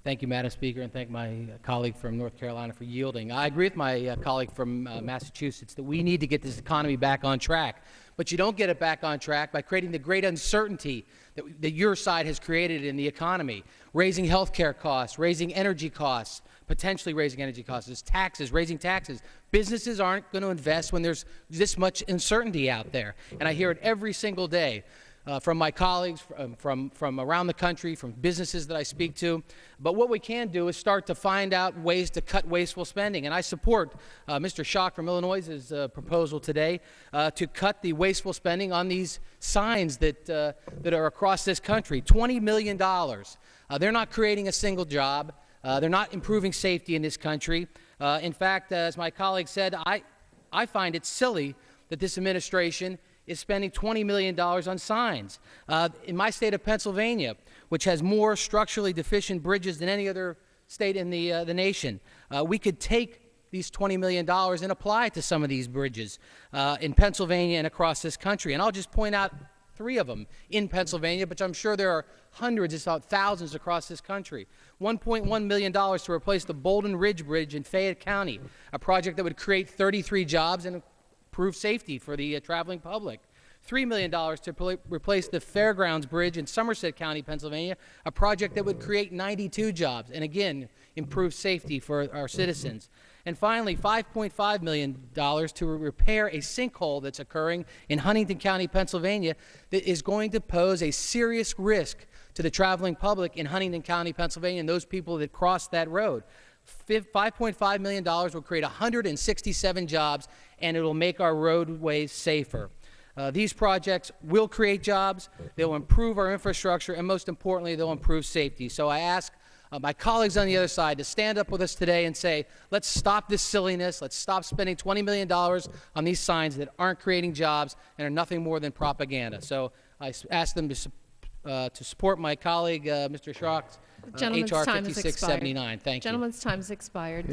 Thank you, Madam Speaker, and thank my colleague from North Carolina for yielding. I agree with my colleague from Massachusetts that we need to get this economy back on track. But you don't get it back on track by creating the great uncertainty that your side has created in the economy, raising health care costs, raising energy costs, potentially raising energy costs, taxes, raising taxes. Businesses aren't going to invest when there's this much uncertainty out there. And I hear it every single day. From my colleagues, from around the country, from businesses that I speak to. But what we can do is start to find out ways to cut wasteful spending. And I support Mr. Schock from Illinois' proposal today to cut the wasteful spending on these signs that are across this country. $20 million. They're not creating a single job. They're not improving safety in this country. In fact, as my colleague said, I find it silly that this administration is spending $20 million on signs. In my state of Pennsylvania, which has more structurally deficient bridges than any other state in the nation, we could take these $20 million and apply it to some of these bridges in Pennsylvania and across this country. And I'll just point out 3 of them in Pennsylvania, but I'm sure there are hundreds, if not thousands, across this country. $1.1 million to replace the Bolden Ridge Bridge in Fayette County, a project that would create 33 jobs and improve safety for the traveling public. $3 million to replace the Fairgrounds Bridge in Somerset County, Pennsylvania, a project that would create 92 jobs and, again, improve safety for our citizens. And finally, $5.5 million to repair a sinkhole that's occurring in Huntington County, Pennsylvania, that is going to pose a serious risk to the traveling public in Huntington County, Pennsylvania, and those people that cross that road. $5.5 million will create 167 jobs, and it will make our roadways safer. These projects will create jobs, they'll improve our infrastructure, and most importantly, they'll improve safety. So I ask my colleagues on the other side to stand up with us today and say, let's stop this silliness, let's stop spending $20 million on these signs that aren't creating jobs and are nothing more than propaganda. So I ask them to support my colleague, Mr. Schrock's H.R. 5679. Thank you. Gentleman's time has expired.